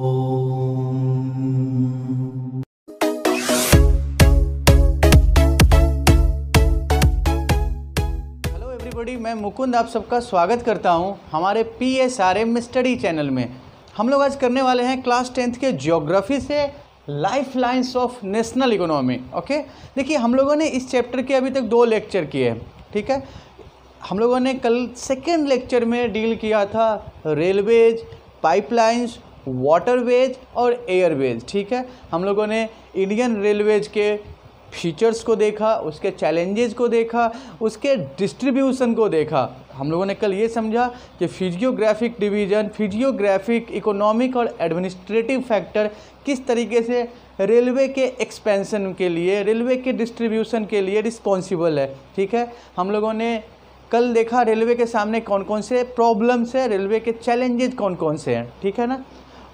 Hello everybody, मैं मुकुंद आप सबका स्वागत करता हूं हमारे PSRM स्टडी चैनल में। हम लोग आज करने वाले हैं क्लास 10th के ज्योग्राफी से life lines of national economy. Okay, देखिए हम लोगों ने इस चैप्टर के अभी तक 2 लेक्चर किए हैं। ठीक है, हम लोगों ने कल सेकेंड लेक्चर में डील किया था रेलवेज, पाइपलाइंस, वाटरवेज और एयरवेज। ठीक है, हम लोगों ने इंडियन रेलवेज के फीचर्स को देखा, उसके चैलेंजेस को देखा, उसके डिस्ट्रीब्यूशन को देखा। हम लोगों ने कल ये समझा कि फिजियोग्राफिक डिवीज़न, फिजियोग्राफिक, इकोनॉमिक और एडमिनिस्ट्रेटिव फैक्टर किस तरीके से रेलवे के एक्सपेंशन के लिए, रेलवे के डिस्ट्रीब्यूशन के लिए रिस्पॉन्सिबल है। ठीक है, हम लोगों ने कल देखा रेलवे के सामने कौन कौन से प्रॉब्लम्स है, रेलवे के चैलेंजेस कौन कौन से हैं। ठीक है ना।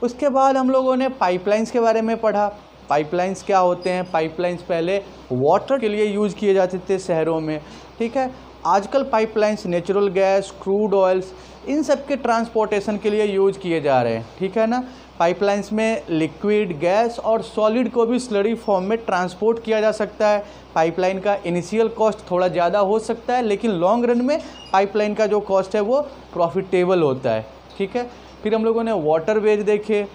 उसके बाद हम लोगों ने पाइपलाइंस के बारे में पढ़ा। पाइपलाइंस क्या होते हैं? पाइपलाइंस पहले वाटर के लिए यूज़ किए जाते थे शहरों में। ठीक है, आजकल pipelines natural gas, crude oils, इन सब के ट्रांसपोर्टेशन के लिए यूज़ किए जा रहे हैं। ठीक है ना। पाइपलाइंस में लिक्विड, गैस और सॉलिड को भी स्लरी फॉर्म में ट्रांसपोर्ट किया जा सकता है। पाइपलाइन का इनिशियल कॉस्ट थोड़ा ज़्यादा हो सकता है, लेकिन लॉन्ग रन में पाइपलाइन का जो कॉस्ट है वो प्रॉफिटेबल होता है। ठीक है, फिर हम लोगों ने वाटरवेज देखे।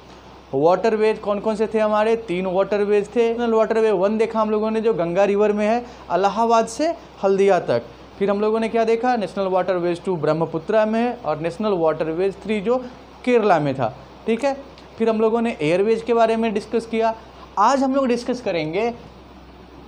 वाटरवेज कौन कौन से थे? हमारे 3 वाटरवेज थे। वाटरवे 1 देखा हम लोगों ने, जो गंगा रिवर में है इलाहाबाद से हल्दिया तक। फिर हम लोगों ने क्या देखा? नेशनल वाटरवेज 2 ब्रह्मपुत्रा में है और नेशनल वाटरवेज 3 जो केरला में था। ठीक है, फिर हम लोगों ने एयरवेज के बारे में डिस्कस किया। आज हम लोग डिस्कस करेंगे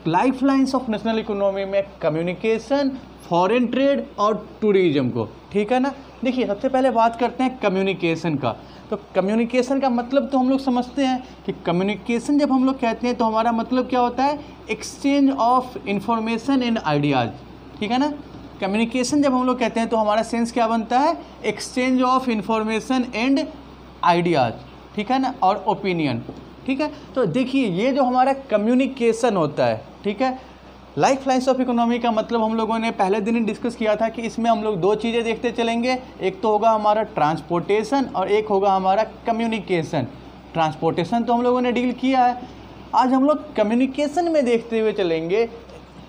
life lines of national economy में कम्युनिकेशन, फॉरेन ट्रेड और टूरिज्म को। ठीक है ना। देखिए, सबसे पहले बात करते हैं कम्युनिकेशन का। तो कम्युनिकेशन का मतलब तो हम लोग समझते हैं कि कम्युनिकेशन जब हम लोग कहते हैं तो हमारा मतलब क्या होता है? Exchange of information and ideas. ठीक है ना। कम्युनिकेशन जब हम लोग कहते हैं तो हमारा सेंस क्या बनता है? Exchange of information and ideas. ठीक है ना, और ओपिनियन। ठीक है, तो देखिए ये जो हमारा कम्युनिकेशन होता है, ठीक है, लाइफ लाइन्स ऑफ इकोनॉमी का मतलब हम लोगों ने पहले दिन ही डिस्कस किया था कि इसमें हम लोग 2 चीज़ें देखते चलेंगे। एक तो होगा हमारा ट्रांसपोर्टेशन और एक होगा हमारा कम्युनिकेशन। ट्रांसपोर्टेशन तो हम लोगों ने डील किया है, आज हम लोग कम्युनिकेशन में देखते हुए चलेंगे।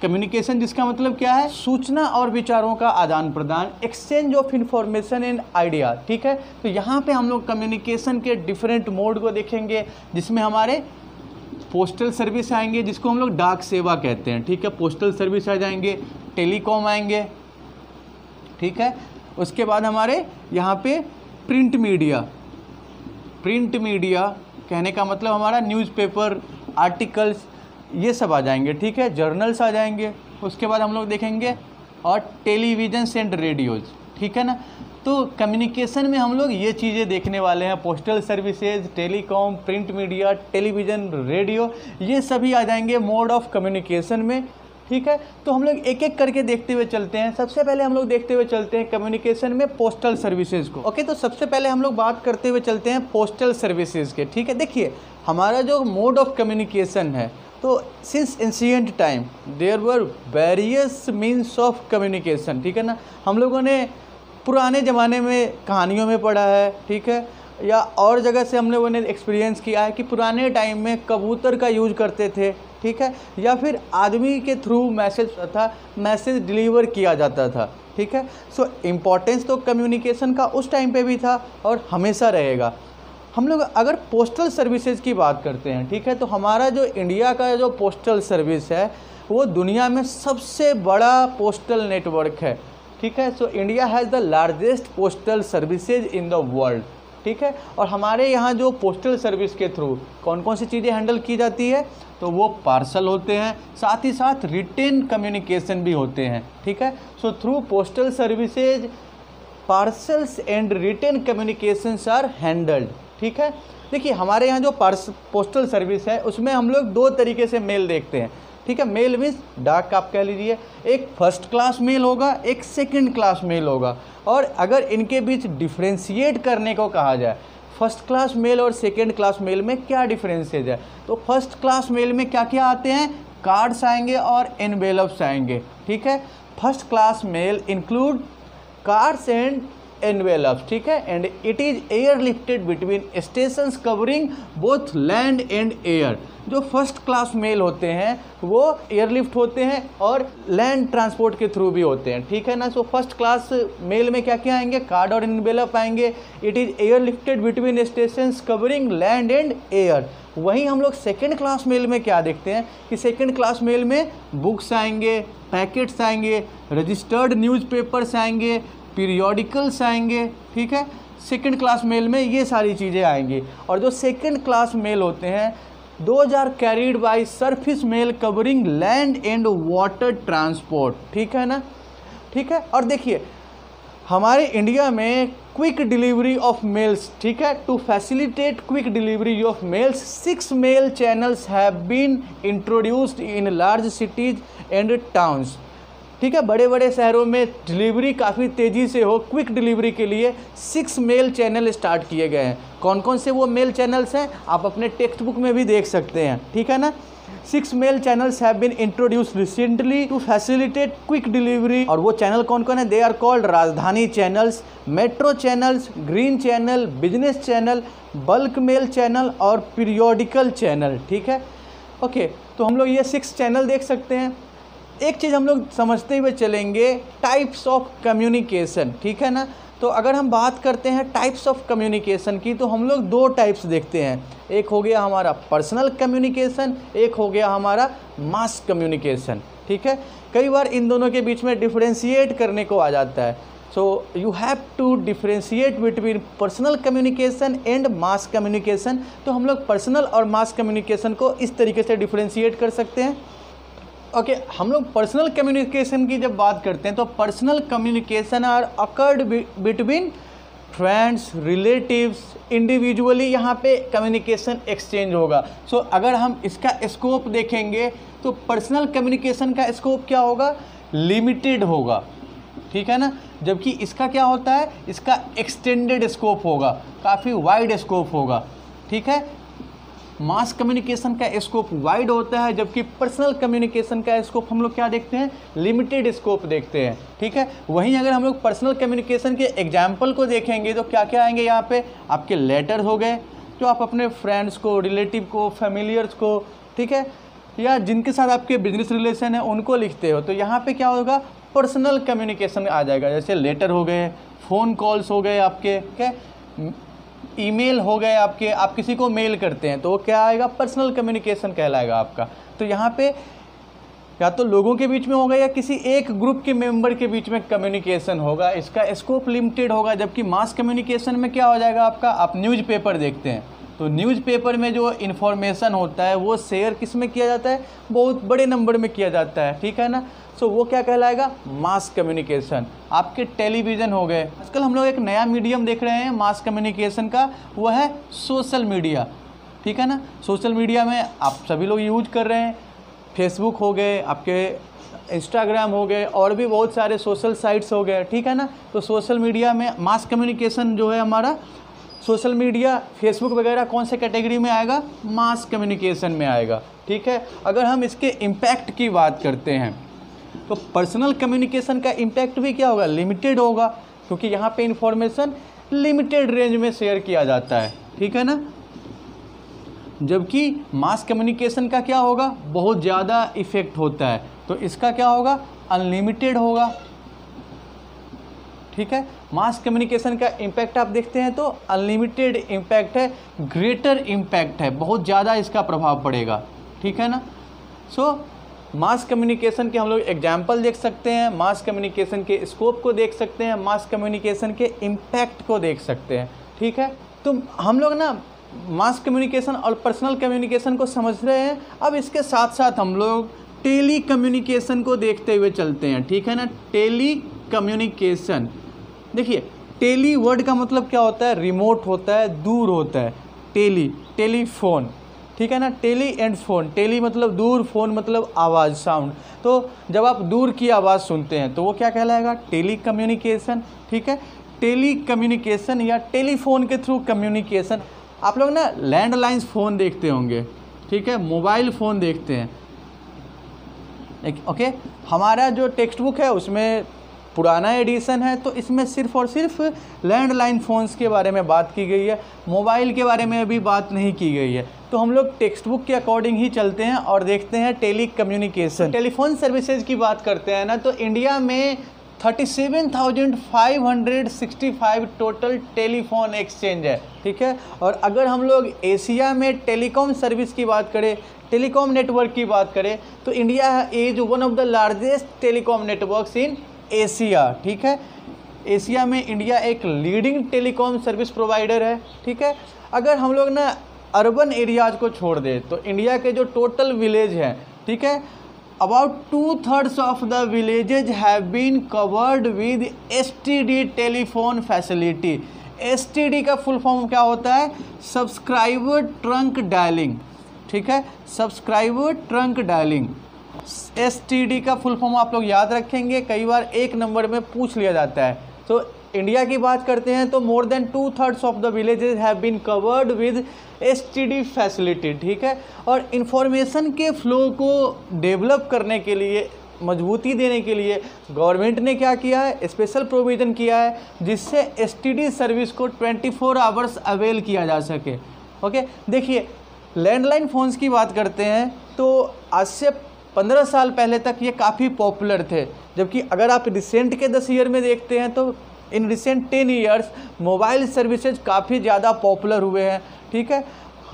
कम्युनिकेशन जिसका मतलब क्या है? सूचना और विचारों का आदान प्रदान, exchange of information and idea. ठीक है, तो यहाँ पे हम लोग कम्युनिकेशन के डिफरेंट मोड को देखेंगे, जिसमें हमारे पोस्टल सर्विस आएंगे, जिसको हम लोग डाक सेवा कहते हैं। ठीक है, पोस्टल सर्विस आ जाएंगे, टेलीकॉम आएंगे। ठीक है, उसके बाद हमारे यहाँ पे प्रिंट मीडिया। प्रिंट मीडिया कहने का मतलब हमारा न्यूज़पेपर, आर्टिकल्स, ये सब आ जाएंगे। ठीक है, जर्नल्स आ जाएंगे। उसके बाद हम लोग देखेंगे और टेलीविज़न एंड रेडियोज़। ठीक है ना। तो कम्युनिकेशन में हम लोग ये चीज़ें देखने वाले हैं, postal services, telecom, print media, television, radio, ये सभी आ जाएंगे मोड ऑफ कम्युनिकेशन में। ठीक है, तो हम लोग एक एक करके देखते हुए चलते हैं। सबसे पहले हम लोग देखते हुए चलते हैं कम्युनिकेशन में पोस्टल सर्विसेज को। ओके, तो सबसे पहले हम लोग बात करते हुए चलते हैं पोस्टल सर्विसेज के। ठीक है, देखिए हमारा जो मोड ऑफ कम्युनिकेशन है, तो since ancient time there were various means of communication. ठीक है ना, हम लोगों ने पुराने ज़माने में कहानियों में पढ़ा है, ठीक है, या और जगह से हम लोगों ने एक्सपीरियंस किया है कि पुराने टाइम में कबूतर का यूज करते थे। ठीक है, या फिर आदमी के थ्रू मैसेज डिलीवर किया जाता था। ठीक है, सो इम्पोर्टेंस तो कम्युनिकेशन का उस टाइम पे भी था और हमेशा रहेगा। हम लोग अगर पोस्टल सर्विसेज की बात करते हैं, ठीक है, तो हमारा जो इंडिया का जो पोस्टल सर्विस है वो दुनिया में सबसे बड़ा पोस्टल नेटवर्क है। ठीक है, सो India has the largest postal services in the world. ठीक है, और हमारे यहाँ जो पोस्टल सर्विस के थ्रू कौन कौन सी चीज़ें हैंडल की जाती है, तो वो पार्सल होते हैं, साथ ही साथ रिटेन कम्युनिकेशन भी होते हैं। ठीक है, so through postal services parcels and written communications are handled. ठीक है, देखिए हमारे यहाँ जो पोस्टल सर्विस है उसमें हम लोग 2 तरीके से मेल देखते हैं। ठीक है, मेल मीन्स डाक आप कह लीजिए, एक फर्स्ट क्लास मेल होगा, एक सेकंड क्लास मेल होगा। और अगर इनके बीच डिफ्रेंशिएट करने को कहा जाए, फर्स्ट क्लास मेल और सेकंड क्लास मेल में क्या डिफरेंसेज है, तो फर्स्ट क्लास मेल में क्या क्या आते हैं? कार्ड्स आएंगे और एनवेलप्स आएंगे। ठीक है, first class mail include cards and envelopes, ठीक है, and it is airlifted between stations covering both land and air। जो फर्स्ट क्लास मेल होते हैं वो एयरलिफ्ट होते हैं और लैंड ट्रांसपोर्ट के थ्रू भी होते हैं, ठीक है ना। सो फर्स्ट क्लास मेल में क्या क्या आएंगे, कार्ड और एनवेलप आएंगे। It is airlifted between stations covering land and air. वहीं हम लोग सेकेंड क्लास मेल में क्या देखते हैं कि सेकेंड क्लास मेल में बुक्स आएंगे, पैकेट्स आएंगे, रजिस्टर्ड न्यूज़पेपर्स आएंगे, पीरियोडिकल्स आएंगे, ठीक है। सेकेंड क्लास मेल में ये सारी चीज़ें आएंगी। और जो सेकेंड क्लास मेल होते हैं those are carried by surface mail covering land and water transport, ठीक है ना, ठीक है। और देखिए हमारे इंडिया में क्विक डिलीवरी ऑफ मेल्स, ठीक है, to facilitate quick delivery of mails 6 mail channels have been introduced in large cities and towns, ठीक है। बड़े बड़े शहरों में डिलीवरी काफ़ी तेज़ी से हो, क्विक डिलीवरी के लिए 6 मेल चैनल स्टार्ट किए गए हैं। कौन कौन से वो मेल चैनल्स हैं आप अपने टेक्स्ट बुक में भी देख सकते हैं, ठीक है ना। 6 mail channels have been introduced recently to facilitate quick delivery. और वो चैनल कौन कौन है, they are called Rajdhani channels, metro channels, green channel, business channel, bulk mail channel और पीरियोडिकल चैनल, ठीक है। ओके, तो हम लोग ये 6 चैनल देख सकते हैं। एक चीज़ हम लोग समझते हुए चलेंगे, टाइप्स ऑफ कम्युनिकेशन, ठीक है ना। तो अगर हम बात करते हैं टाइप्स ऑफ कम्युनिकेशन की तो हम लोग 2 टाइप्स देखते हैं। एक हो गया हमारा पर्सनल कम्युनिकेशन, एक हो गया हमारा मास कम्युनिकेशन, ठीक है। कई बार इन दोनों के बीच में डिफरेंशिएट करने को आ जाता है। So you have to differentiate between personal communication and mass communication. तो हम लोग पर्सनल और मास कम्युनिकेशन को इस तरीके से डिफरेंशिएट कर सकते हैं। ओके, हम लोग पर्सनल कम्युनिकेशन की जब बात करते हैं तो personal communication are occurred between friends, relatives, individually यहाँ पे कम्युनिकेशन एक्सचेंज होगा। सो अगर हम इसका स्कोप देखेंगे तो पर्सनल कम्युनिकेशन का स्कोप क्या होगा, लिमिटेड होगा, ठीक है ना। जबकि इसका क्या होता है, इसका एक्सटेंडेड स्कोप होगा, काफ़ी वाइड स्कोप होगा, ठीक है। मास कम्युनिकेशन का स्कोप वाइड होता है जबकि पर्सनल कम्युनिकेशन का स्कोप हम लोग क्या देखते हैं, लिमिटेड स्कोप देखते हैं, ठीक है। वहीं अगर हम लोग पर्सनल कम्युनिकेशन के एग्जाम्पल को देखेंगे तो क्या क्या आएंगे यहाँ पे, आपके लेटर हो गए जो आप अपने फ्रेंड्स को, रिलेटिव को, फैमिलियर्स को, ठीक है, या जिनके साथ आपके बिजनेस रिलेशन है उनको लिखते हो, तो यहाँ पे क्या होगा, पर्सनल कम्युनिकेशन आ जाएगा। जैसे लेटर हो गए, फ़ोन कॉल्स हो गए आपके, ठीक है, ईमेल हो गए आपके, आप किसी को मेल करते हैं तो वो क्या आएगा, पर्सनल कम्युनिकेशन कहलाएगा आपका। तो यहाँ पे या तो लोगों के बीच में होगा या किसी एक ग्रुप के मेंबर के बीच में कम्युनिकेशन होगा, इसका स्कोप लिमिटेड होगा। जबकि मास कम्युनिकेशन में क्या हो जाएगा आपका, आप न्यूज़पेपर देखते हैं तो न्यूज़पेपर में जो इन्फॉर्मेशन होता है वो शेयर किस में किया जाता है, बहुत बड़े नंबर में किया जाता है, ठीक है ना। सो वो क्या कहलाएगा, मास कम्युनिकेशन। आपके टेलीविज़न हो गए, आजकल हम लोग एक नया मीडियम देख रहे हैं मास कम्युनिकेशन का, वो है सोशल मीडिया, ठीक है ना। सोशल मीडिया में आप सभी लोग यूज कर रहे हैं, फेसबुक हो गए, आपके इंस्टाग्राम हो गए, और भी बहुत सारे सोशल साइट्स हो गए, ठीक है ना। तो सोशल मीडिया में मास कम्युनिकेशन जो है हमारा, सोशल मीडिया, फेसबुक वगैरह कौन से कैटेगरी में आएगा, मास कम्युनिकेशन में आएगा, ठीक है। अगर हम इसके इम्पैक्ट की बात करते हैं तो पर्सनल कम्युनिकेशन का इम्पैक्ट भी क्या होगा, लिमिटेड होगा, क्योंकि यहाँ पे इंफॉर्मेशन लिमिटेड रेंज में शेयर किया जाता है, ठीक है ना। जबकि मास कम्युनिकेशन का क्या होगा, बहुत ज़्यादा इफेक्ट होता है, तो इसका क्या होगा, अनलिमिटेड होगा, ठीक है। मास कम्युनिकेशन का इम्पैक्ट आप देखते हैं तो अनलिमिटेड इम्पैक्ट है, ग्रेटर इम्पैक्ट है, बहुत ज़्यादा इसका प्रभाव पड़ेगा, ठीक है ना। सो मास कम्युनिकेशन के हम लोग एग्जाम्पल देख सकते हैं, मास कम्युनिकेशन के स्कोप को देख सकते हैं, मास कम्युनिकेशन के इम्पैक्ट को देख सकते हैं, ठीक है। तो हम लोग ना मास कम्युनिकेशन और पर्सनल कम्युनिकेशन को समझ रहे हैं। अब इसके साथ साथ हम लोग टेली कम्युनिकेशन को देखते हुए चलते हैं, ठीक है ना। टेली कम्युनिकेशन, देखिए टेली वर्ड का मतलब क्या होता है, रिमोट होता है, दूर होता है, टेली, टेलीफोन, ठीक है ना। टेली एंड फोन, टेली मतलब दूर, फोन मतलब आवाज़, साउंड। तो जब आप दूर की आवाज़ सुनते हैं तो वो क्या कहलाएगा, टेली कम्युनिकेशन, ठीक है। टेली कम्युनिकेशन या टेलीफोन के थ्रू कम्युनिकेशन। आप लोग ना लैंडलाइंस फ़ोन देखते होंगे, ठीक है, मोबाइल फ़ोन देखते हैं, ओके। हमारा जो टेक्स्ट बुक है उसमें पुराना एडिशन है, तो इसमें सिर्फ और सिर्फ लैंडलाइन फ़ोन्स के बारे में बात की गई है, मोबाइल के बारे में अभी बात नहीं की गई है। तो हम लोग टेक्स्ट बुक के अकॉर्डिंग ही चलते हैं और देखते हैं टेली कम्युनिकेशन, टेलीफोन सर्विसेज की बात करते हैं ना, तो इंडिया में 37,565 टोटल टेलीफोन एक्सचेंज है, ठीक है। और अगर हम लोग एशिया में टेलीकॉम सर्विस की बात करें, टेलीकॉम नेटवर्क की बात करें, तो India is one of the largest telecom networks in Asia, ठीक है। एशिया में इंडिया एक लीडिंग टेलीकॉम सर्विस प्रोवाइडर है, ठीक है। अगर हम लोग ना अर्बन एरियाज़ को छोड़ दें तो इंडिया के जो टोटल विलेज हैं, ठीक है, about 2/3 of the villages have been covered with STD telephone facility. STD का फुल फॉर्म क्या होता है? सब्सक्राइबर ट्रंक डायलिंग, ठीक है, सब्सक्राइबर ट्रंक डायलिंग। STD का फुल फॉर्म आप लोग याद रखेंगे, कई बार एक नंबर में पूछ लिया जाता है। तो इंडिया की बात करते हैं तो more than 2/3 of the villages have been covered with STD facility, ठीक है। और इन्फॉर्मेशन के फ्लो को डेवलप करने के लिए, मजबूती देने के लिए गवर्नमेंट ने क्या किया है? स्पेशल प्रोविज़न किया है जिससे STD सर्विस को 24 आवर्स अवेल किया जा सके। ओके, देखिए लैंडलाइन फ़ोन्स की बात करते हैं तो आज से 15 साल पहले तक ये काफ़ी पॉपुलर थे, जबकि अगर आप रिसेंट के 10 ईयर में देखते हैं तो in recent 10 years mobile services काफ़ी ज़्यादा पॉपुलर हुए हैं, ठीक है,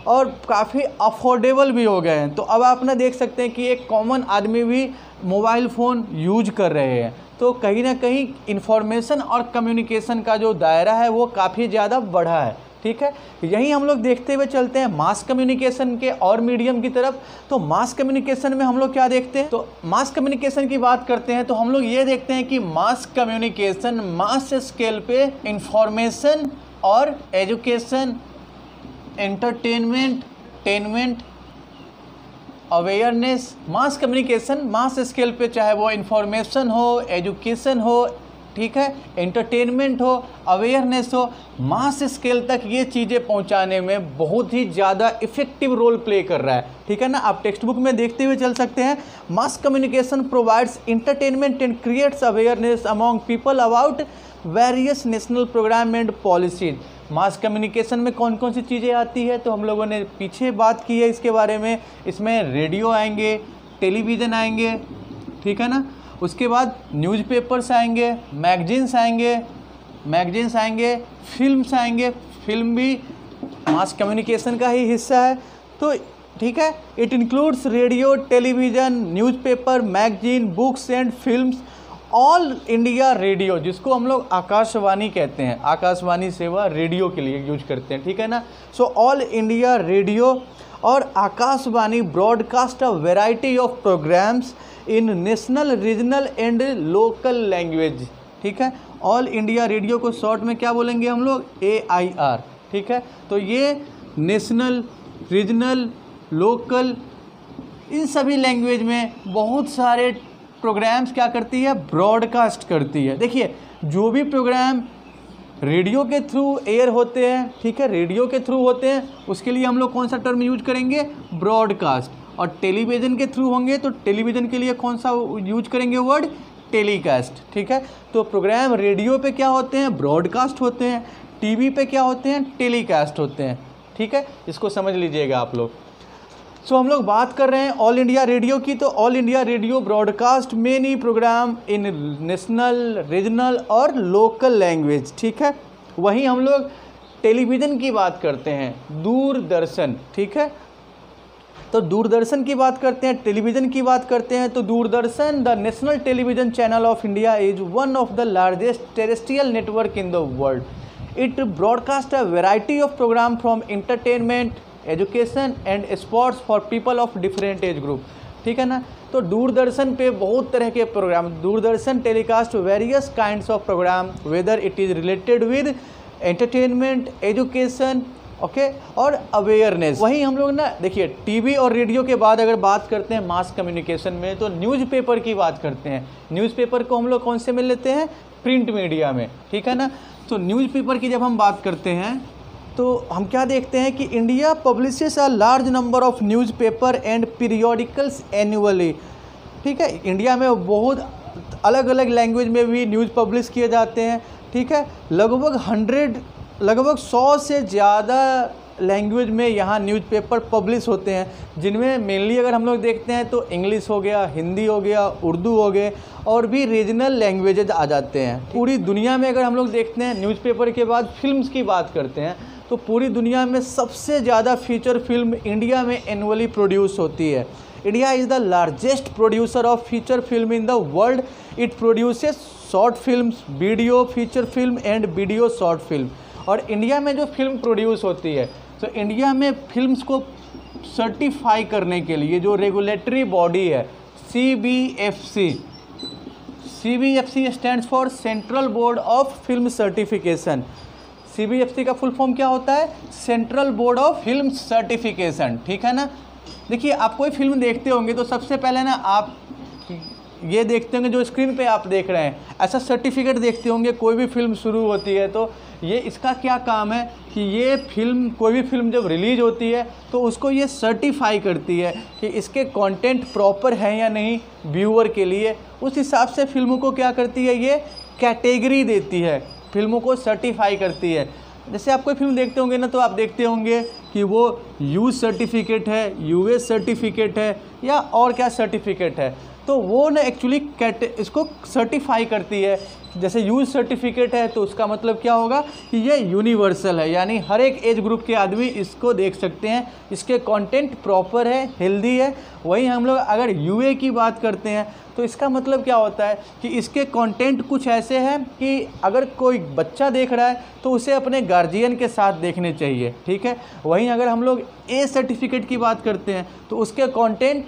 और काफ़ी अफोर्डेबल भी हो गए हैं। तो अब आप ना देख सकते हैं कि एक कॉमन आदमी भी मोबाइल फ़ोन यूज कर रहे हैं, तो कहीं ना कहीं इन्फॉर्मेशन और कम्युनिकेशन का जो दायरा है वो काफ़ी ज़्यादा बढ़ा है, ठीक है। यही हम लोग देखते हुए चलते हैं मास कम्युनिकेशन के और मीडियम की तरफ। तो मास कम्युनिकेशन में हम लोग क्या देखते हैं? तो मास कम्युनिकेशन की बात करते हैं तो हम लोग ये देखते हैं कि मास कम्युनिकेशन मास स्केल पे इंफॉर्मेशन और education, entertainment, awareness, mass communication mass scale पे, चाहे वो इंफॉर्मेशन हो, एजुकेशन हो, ठीक है, एंटरटेनमेंट हो, अवेयरनेस हो, मास स्केल तक ये चीज़ें पहुंचाने में बहुत ही ज़्यादा इफेक्टिव रोल प्ले कर रहा है, ठीक है ना। आप टेक्स्ट बुक में देखते हुए चल सकते हैं, mass communication provides entertainment and creates awareness among people about various national program and policies. Mass communication में कौन कौन सी चीज़ें आती है तो हम लोगों ने पीछे बात की है इसके बारे में। इसमें रेडियो आएंगे, टेलीविज़न आएंगे, ठीक है ना, उसके बाद न्यूज़पेपर्स आएंगे, मैगजीन्स आएंगे, फिल्म्स आएंगे, फिल्म भी मास कम्युनिकेशन का ही हिस्सा है, तो ठीक है। It includes radio, television, newspaper, magazine, books and films. All India radio, जिसको हम लोग आकाशवाणी कहते हैं, आकाशवाणी सेवा रेडियो के लिए यूज करते हैं, ठीक है ना। सो ऑल इंडिया रेडियो और Akashvani broadcast a variety of programs in national, regional and local language, ठीक है। ऑल इंडिया रेडियो को शॉर्ट में क्या बोलेंगे हम लोग? AIR, ठीक है। तो ये नेशनल, रीजनल, लोकल, इन सभी लैंग्वेज में बहुत सारे प्रोग्राम्स क्या करती है? ब्रॉडकास्ट करती है। देखिए जो भी प्रोग्राम रेडियो के थ्रू एयर होते हैं, ठीक है, रेडियो के थ्रू होते हैं, उसके लिए हम लोग कौन सा टर्म यूज करेंगे? ब्रॉडकास्ट। और टेलीविज़न के थ्रू होंगे तो टेलीविज़न के लिए कौन सा यूज करेंगे वर्ड? टेलीकास्ट, ठीक है। तो प्रोग्राम रेडियो पे क्या होते हैं? ब्रॉडकास्ट होते हैं। टीवी पे क्या होते हैं? टेलीकास्ट होते हैं, ठीक है। इसको समझ लीजिएगा आप लोग। सो हम लोग बात कर रहे हैं ऑल इंडिया रेडियो की, तो All India Radio broadcast many program in national, regional और लोकल लैंग्वेज, ठीक है। वहीं हम लोग टेलीविज़न की बात करते हैं, दूरदर्शन, ठीक है। तो दूरदर्शन की बात करते हैं, टेलीविज़न की बात करते हैं, तो Doordarshan, the national television channel of India, is one of the largest terrestrial network in the world. It broadcast a variety of program from entertainment, education and sports for people of different age group, ठीक है ना। तो दूरदर्शन पे बहुत तरह के program, Doordarshan telecast various kinds of program, whether it is related with entertainment, education, okay, और awareness. वहीं हम लोग ना देखिए टीवी और रेडियो के बाद अगर बात करते हैं मास कम्युनिकेशन में तो न्यूज़पेपर की बात करते हैं। न्यूज़पेपर को हम लोग कौन से में लेते हैं? प्रिंट मीडिया में, ठीक है ना। तो न्यूज़पेपर की जब हम बात करते हैं तो हम क्या देखते हैं कि India publishes a large number of newspaper and periodicals annually, ठीक है। इंडिया में बहुत अलग अलग लैंग्वेज में भी न्यूज़ पब्लिश किए जाते हैं, ठीक है। लगभग 100 से ज़्यादा लैंग्वेज में यहाँ न्यूज़पेपर पब्लिश होते हैं, जिनमें मेनली अगर हम लोग देखते हैं तो इंग्लिश हो गया, हिंदी हो गया, उर्दू हो गए, और भी रीजनल लैंग्वेजेज आ जाते हैं। पूरी दुनिया में अगर हम लोग देखते हैं, न्यूज़पेपर के बाद फिल्म्स की बात करते हैं, तो पूरी दुनिया में सबसे ज़्यादा फीचर फिल्म इंडिया में एनुअली प्रोड्यूस होती है। India is the largest producer of feature film in the world. It produces short films, video feature film and video short film. और इंडिया में जो फिल्म प्रोड्यूस होती है, तो इंडिया में फिल्म्स को सर्टिफाई करने के लिए जो रेगुलेटरी बॉडी है CBFC stands for central board of film certification. CBFC का फुल फॉर्म क्या होता है? Central board of film certification, ठीक है ना। देखिए, आप कोई फिल्म देखते होंगे तो सबसे पहले ना आप ये देखते होंगे, जो स्क्रीन पे आप देख रहे हैं, ऐसा सर्टिफिकेट देखते होंगे। कोई भी फिल्म शुरू होती है तो ये इसका क्या काम है कि ये फिल्म, कोई भी फिल्म जब रिलीज़ होती है तो उसको ये सर्टिफाई करती है कि इसके कंटेंट प्रॉपर है या नहीं व्यूअर के लिए। उस हिसाब से फिल्मों को क्या करती है, ये कैटेगरी देती है, फिल्मों को सर्टिफाई करती है। जैसे आप कोई फिल्म देखते होंगे ना, तो आप देखते होंगे कि वो यूज सर्टिफिकेट है, यूएस सर्टिफिकेट है, या और क्या सर्टिफिकेट है। तो वो ना एक्चुअली इसको सर्टिफाई करती है। जैसे यूज सर्टिफिकेट है तो उसका मतलब क्या होगा कि ये यूनिवर्सल है, यानी हर एक एज ग्रुप के आदमी इसको देख सकते हैं, इसके कंटेंट प्रॉपर है, हेल्दी है। वहीं हम लोग अगर यूए की बात करते हैं तो इसका मतलब क्या होता है कि इसके कंटेंट कुछ ऐसे हैं कि अगर कोई बच्चा देख रहा है तो उसे अपने गार्जियन के साथ देखने चाहिए, ठीक है। वहीं अगर हम लोग ए सर्टिफिकेट की बात करते हैं तो उसके कंटेंट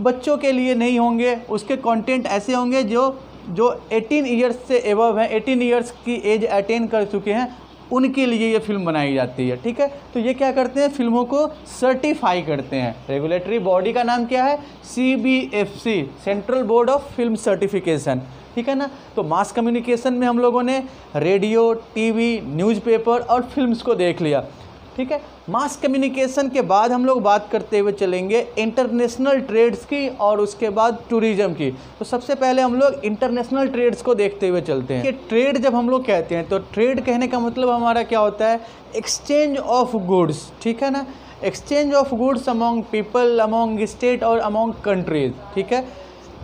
बच्चों के लिए नहीं होंगे, उसके कंटेंट ऐसे होंगे जो 18 ईयर्स से एबव हैं, 18 ईयर्स की एज अटेन कर चुके हैं, उनके लिए ये फिल्म बनाई जाती है, ठीक है। तो ये क्या करते हैं, फिल्मों को सर्टिफाई करते हैं। रेगुलेटरी बॉडी का नाम क्या है? CBFC, central board of film certification, ठीक है ना। तो मास कम्युनिकेशन में हम लोगों ने रेडियो, टीवी, न्यूज़पेपर और फिल्म्स को देख लिया, ठीक है। मास कम्युनिकेशन के बाद हम लोग बात करते हुए चलेंगे इंटरनेशनल ट्रेड्स की और उसके बाद टूरिज्म की। तो सबसे पहले हम लोग इंटरनेशनल ट्रेड्स को देखते हुए चलते हैं कि ट्रेड जब हम लोग कहते हैं तो ट्रेड कहने का मतलब हमारा क्या होता है? एक्सचेंज ऑफ गुड्स, ठीक है ना। Exchange of goods among people, among state और अमॉन्ग कंट्रीज, ठीक है।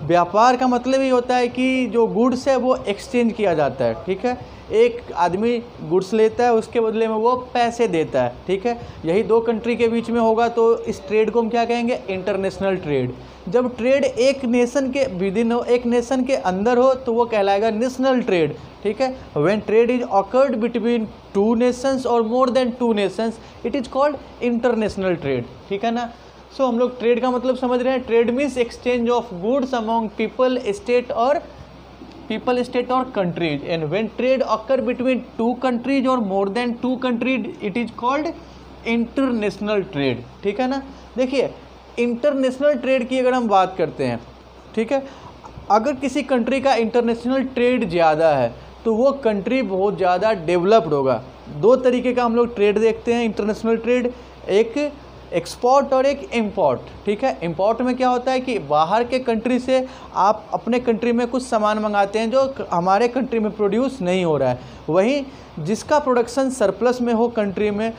व्यापार का मतलब ये होता है कि जो गुड्स है वो एक्सचेंज किया जाता है, ठीक है। एक आदमी गुड्स लेता है, उसके बदले में वो पैसे देता है, ठीक है। यही दो कंट्री के बीच में होगा तो इस ट्रेड को हम क्या कहेंगे? International trade. जब ट्रेड एक नेशन के विदिन हो, एक नेशन के अंदर हो, तो वो कहलाएगा नेशनल ट्रेड, ठीक है। When trade is occurred between two nations और more than two nations, it is called international trade, ठीक है ना। सो हम लोग ट्रेड का मतलब समझ रहे हैं। Trade means exchange of goods among people, state और countries, and when trade occur between two countries or more than two countries, it is called international trade, ठीक है ना। देखिए, इंटरनेशनल ट्रेड की अगर हम बात करते हैं, ठीक है, अगर किसी कंट्री का इंटरनेशनल ट्रेड ज़्यादा है तो वो कंट्री बहुत ज़्यादा डेवलप्ड होगा। दो तरीके का हम लोग ट्रेड देखते हैं इंटरनेशनल ट्रेड, एक एक्सपोर्ट और एक इंपोर्ट, ठीक है। इंपोर्ट में क्या होता है कि बाहर के कंट्री से आप अपने कंट्री में कुछ सामान मंगाते हैं जो हमारे कंट्री में प्रोड्यूस नहीं हो रहा है। वहीं जिसका प्रोडक्शन सरप्लस में हो कंट्री में,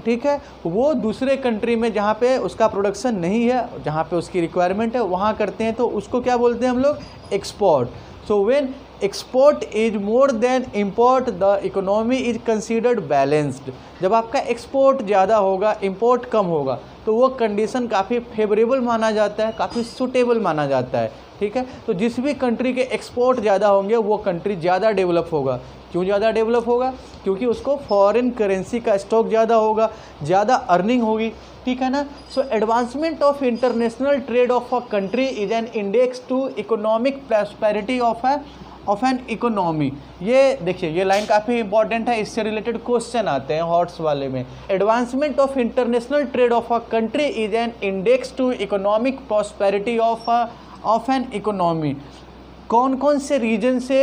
ठीक है, वो दूसरे कंट्री में जहाँ पे उसका प्रोडक्शन नहीं है, जहाँ पे उसकी रिक्वायरमेंट है, वहाँ करते हैं। तो उसको क्या बोलते हैं हम लोग? Export. So when export is more than import, the economy is considered balanced. जब आपका एक्सपोर्ट ज़्यादा होगा, इंपोर्ट कम होगा, तो वो कंडीशन काफ़ी फेवरेबल माना जाता है, काफ़ी सूटेबल माना जाता है, ठीक है। तो जिस भी कंट्री के एक्सपोर्ट ज़्यादा होंगे वो कंट्री ज़्यादा डेवलप होगा। क्यों ज़्यादा डेवलप होगा? क्योंकि उसको फॉरेन करेंसी का स्टॉक ज़्यादा होगा, ज़्यादा अर्निंग होगी, ठीक है ना। So advancement of international trade of a country is an index to economic prosperity of an economy. ये देखिए, ये लाइन काफ़ी इंपॉर्टेंट है, इससे रिलेटेड क्वेश्चन आते हैं हॉट्स वाले में। Advancement of international trade of a country is an index to economic prosperity of an economy. कौन कौन से रीजन से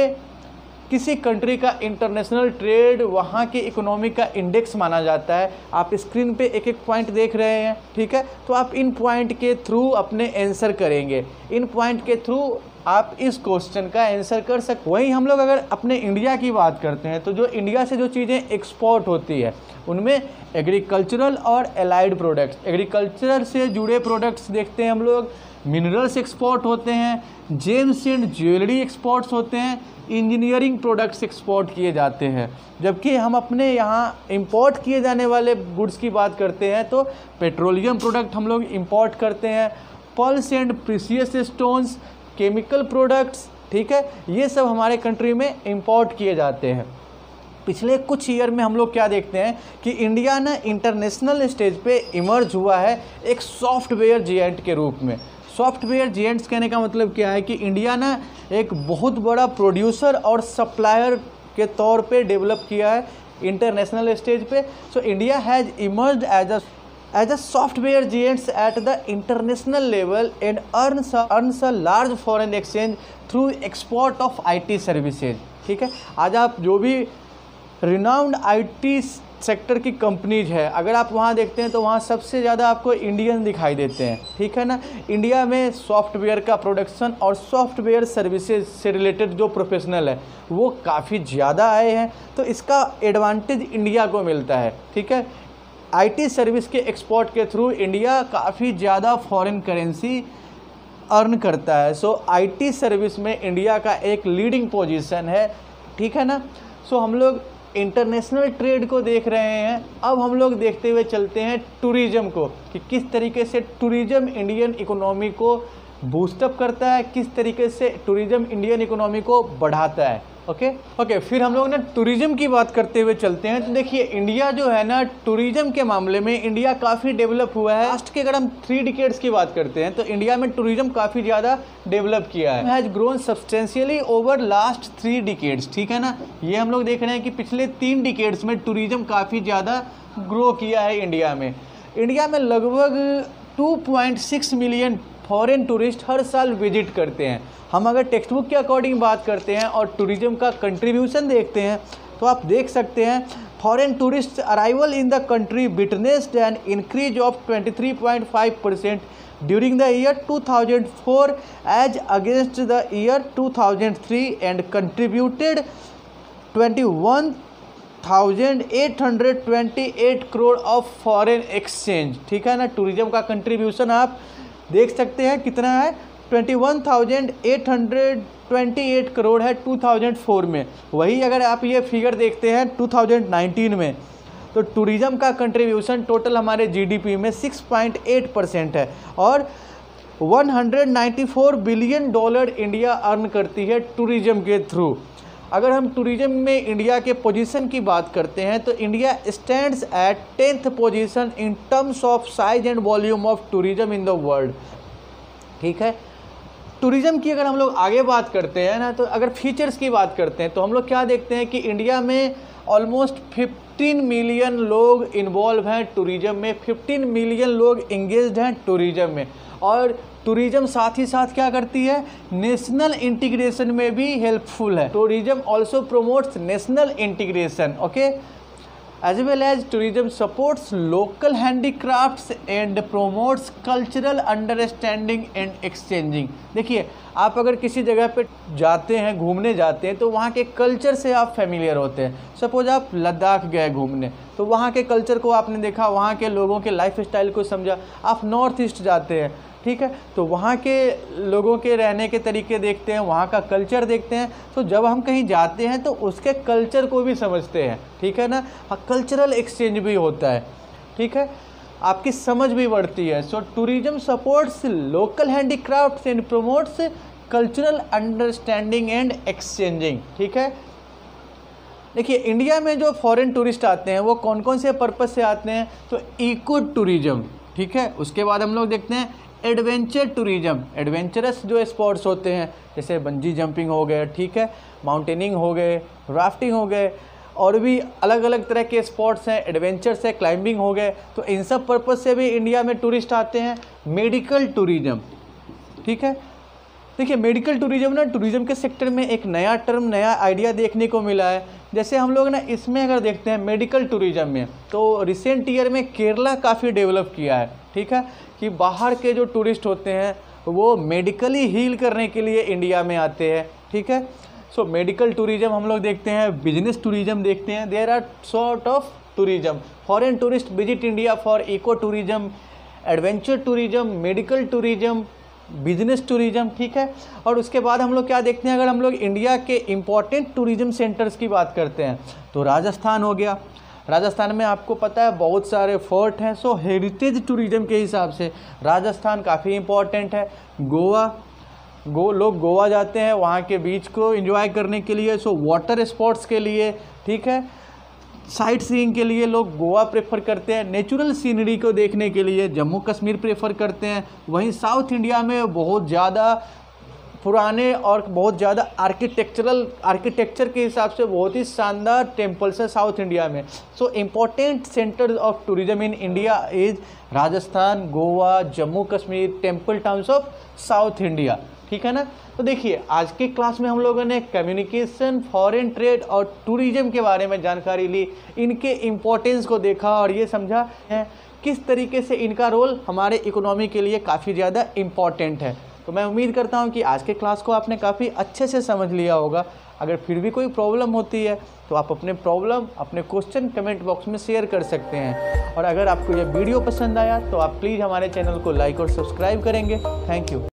किसी कंट्री का इंटरनेशनल ट्रेड वहाँ की इकोनॉमी का इंडेक्स माना जाता है? आप स्क्रीन पे एक एक पॉइंट देख रहे हैं, ठीक है। तो आप इन पॉइंट के थ्रू अपने आंसर करेंगे। इन पॉइंट के थ्रू आप इस क्वेश्चन का आंसर कर सकते। वहीं हम लोग अगर अपने इंडिया की बात करते हैं तो जो इंडिया से जो चीज़ें एक्सपोर्ट होती है उनमें एग्रीकल्चरल और एलाइड प्रोडक्ट्स, एग्रीकल्चर से जुड़े प्रोडक्ट्स देखते हैं हम लोग, मिनरल्स एक्सपोर्ट होते हैं, जेम्स एंड ज्वेलरी एक्सपोर्ट्स होते हैं, इंजीनियरिंग प्रोडक्ट्स एक्सपोर्ट किए जाते हैं। जबकि हम अपने यहाँ इंपोर्ट किए जाने वाले गुड्स की बात करते हैं तो पेट्रोलियम प्रोडक्ट हम लोग इंपोर्ट करते हैं, pearls and precious stones, chemical products, ठीक है, ये सब हमारे कंट्री में इंपोर्ट किए जाते हैं। पिछले कुछ ईयर में हम लोग क्या देखते हैं कि इंडिया ना इंटरनेशनल स्टेज पे इमर्ज हुआ है एक सॉफ्टवेयर जिएंट के रूप में। सॉफ्टवेयर जिएंट्स कहने का मतलब क्या है कि इंडिया ना एक बहुत बड़ा प्रोड्यूसर और सप्लायर के तौर पे डेवलप किया है इंटरनेशनल स्टेज पे। So India has emerged as a software giants at the international level and earns a large foreign exchange through export of IT services. ठीक है, आज आप जो भी रिनाउंड IT सेक्टर की कंपनीज है, अगर आप वहाँ देखते हैं तो वहाँ सबसे ज़्यादा आपको इंडियन दिखाई देते हैं। ठीक है ना, इंडिया में सॉफ्टवेयर का प्रोडक्शन और सॉफ्टवेयर सर्विसेज से रिलेटेड जो प्रोफेशनल है वो काफ़ी ज़्यादा आए हैं, तो इसका एडवांटेज इंडिया को मिलता है। ठीक है, IT सर्विस के एक्सपोर्ट के थ्रू इंडिया काफ़ी ज़्यादा फॉरेन करेंसी अर्न करता है। सो IT सर्विस में इंडिया का एक लीडिंग पोजीशन है। ठीक है ना, सो हम लोग इंटरनेशनल ट्रेड को देख रहे हैं, अब हम लोग देखते हुए चलते हैं टूरिज़्म को कि किस तरीके से टूरिज़्म इंडियन इकोनॉमी को बूस्टअप करता है, किस तरीके से टूरिज़्म इंडियन इकोनॉमी को बढ़ाता है। ओके, फिर हम लोग ना टूरिज़्म की बात करते हुए चलते हैं। तो देखिए इंडिया जो है ना टूरिज़्म के मामले में इंडिया काफ़ी डेवलप हुआ है। लास्ट के अगर हम 3 डिकेड्स की बात करते हैं तो इंडिया में टूरिज़्म काफ़ी ज़्यादा डेवलप किया है, has grown substantially over last 3 decades. ठीक है ना, ये हम लोग देख रहे हैं कि पिछले 3 डिकेड्स में टूरिज़्म काफ़ी ज़्यादा ग्रो किया है इंडिया में। इंडिया में लगभग 2.6 मिलियन फॉरेन टूरिस्ट हर साल विजिट करते हैं। हम अगर टेक्स्ट बुक के अकॉर्डिंग बात करते हैं और टूरिज़्म का कंट्रीब्यूशन देखते हैं तो आप देख सकते हैं foreign tourist arrival in the country witnessed an increase of 23.5% during the year 2004 as against the year 2003 and contributed 21,828 crore of foreign exchange. ठीक है ना, टूरिज़्म का कंट्रीब्यूशन आप देख सकते हैं कितना है, 21,828 करोड़ है 2004 में। वही अगर आप ये फिगर देखते हैं 2019 में तो टूरिज़्म का कंट्रीब्यूशन टोटल हमारे GDP में 6.8% है और $194 बिलियन इंडिया अर्न करती है टूरिज़्म के थ्रू। अगर हम टूरिज़्म में इंडिया के पोजीशन की बात करते हैं तो India stands eight 10th position in terms of size and volume of tourism in the world. ठीक है, टूरिज़्म की अगर हम लोग आगे बात करते हैं ना तो अगर फीचर्स की बात करते हैं तो हम लोग क्या देखते हैं कि इंडिया में ऑलमोस्ट 15 मिलियन लोग इन्वॉल्व हैं टूरिज़्म में, 15 मिलियन लोग इंगेज्ड हैं टूरिज़्म में। और टूरिज़्म साथ ही साथ क्या करती है, नेशनल इंटीग्रेशन में भी हेल्पफुल है। Tourism also promotes national integration, okay, as well as tourism supports local handicrafts and promotes cultural understanding and exchanging। देखिए आप अगर किसी जगह पे जाते हैं, घूमने जाते हैं तो वहाँ के कल्चर से आप फेमिलियर होते हैं। सपोज आप लद्दाख गए घूमने तो वहाँ के कल्चर को आपने देखा, वहाँ के लोगों के लाइफ स्टाइल को समझा। आप नॉर्थ ईस्ट जाते हैं, ठीक है, तो वहाँ के लोगों के रहने के तरीके देखते हैं, वहाँ का कल्चर देखते हैं। तो जब हम कहीं जाते हैं तो उसके कल्चर को भी समझते हैं। ठीक है ना, हाँ, कल्चरल एक्सचेंज भी होता है। ठीक है, आपकी समझ भी बढ़ती है। So tourism supports local handicrafts and promotes cultural understanding and exchanging. ठीक है, देखिए इंडिया में जो फॉरेन टूरिस्ट आते हैं वो कौन कौन से पर्पस से आते हैं, तो इको टूरिज़्म। ठीक है, उसके बाद हम लोग देखते हैं एडवेंचर टूरिज़्म, एडवेंचरस जो स्पॉट्स होते हैं जैसे बंजी जंपिंग हो गए, ठीक है, माउंटेनिंग हो गए, राफ्टिंग हो गए, और भी अलग अलग तरह के स्पॉट्स हैं, एडवेंचर्स है, क्लाइंबिंग हो गए। तो इन सब पर्पस से भी इंडिया में टूरिस्ट आते हैं। मेडिकल टूरिज़्म, ठीक है, देखिए मेडिकल टूरिज़्म ना टूरिज़्म के सेक्टर में एक नया टर्म, नया आइडिया देखने को मिला है। जैसे हम लोग ना इसमें अगर देखते हैं मेडिकल टूरिज़्म में तो रिसेंट ईयर में केरला काफ़ी डेवलप किया है। ठीक है, कि बाहर के जो टूरिस्ट होते हैं वो मेडिकली हील करने के लिए इंडिया में आते हैं, ठीक है। सो मेडिकल टूरिज्म हम लोग देखते हैं, बिजनेस टूरिज्म देखते हैं। There are sort of tourism. Foreign tourist visit India for eco tourism, adventure tourism, medical tourism, business tourism, ठीक है। और उसके बाद हम लोग क्या देखते हैं, अगर हम लोग इंडिया के इम्पॉर्टेंट टूरिज्म सेंटर्स की बात करते हैं तो राजस्थान हो गया। राजस्थान में आपको पता है बहुत सारे फोर्ट हैं। सो हेरिटेज टूरिज्म के हिसाब से राजस्थान काफ़ी इम्पॉर्टेंट है। लोग गोवा जाते हैं वहाँ के बीच को एंजॉय करने के लिए, सो वाटर स्पोर्ट्स के लिए, ठीक है। साइट सीइंग के लिए लोग गोवा प्रेफर करते हैं। नेचुरल सीनरी को देखने के लिए जम्मू कश्मीर प्रेफर करते हैं। वहीं साउथ इंडिया में बहुत ज़्यादा पुराने और बहुत ज़्यादा आर्किटेक्चर के हिसाब से बहुत ही शानदार टेम्पल्स है साउथ इंडिया में। So important centres of tourism in India is Rajasthan, Goa, Jammu Kashmir, temple towns of south India, ठीक है ना। तो देखिए आज की क्लास में हम लोगों ने कम्युनिकेशन, फॉरेन ट्रेड और टूरिज्म के बारे में जानकारी ली, इनके इम्पोर्टेंस को देखा और ये समझा है किस तरीके से इनका रोल हमारे इकोनॉमी के लिए काफ़ी ज़्यादा इम्पॉर्टेंट है। तो मैं उम्मीद करता हूँ कि आज के क्लास को आपने काफ़ी अच्छे से समझ लिया होगा। अगर फिर भी कोई प्रॉब्लम होती है तो आप अपने प्रॉब्लम, अपने क्वेश्चन कमेंट बॉक्स में शेयर कर सकते हैं। और अगर आपको यह वीडियो पसंद आया तो आप प्लीज़ हमारे चैनल को लाइक और सब्सक्राइब करेंगे। Thank you.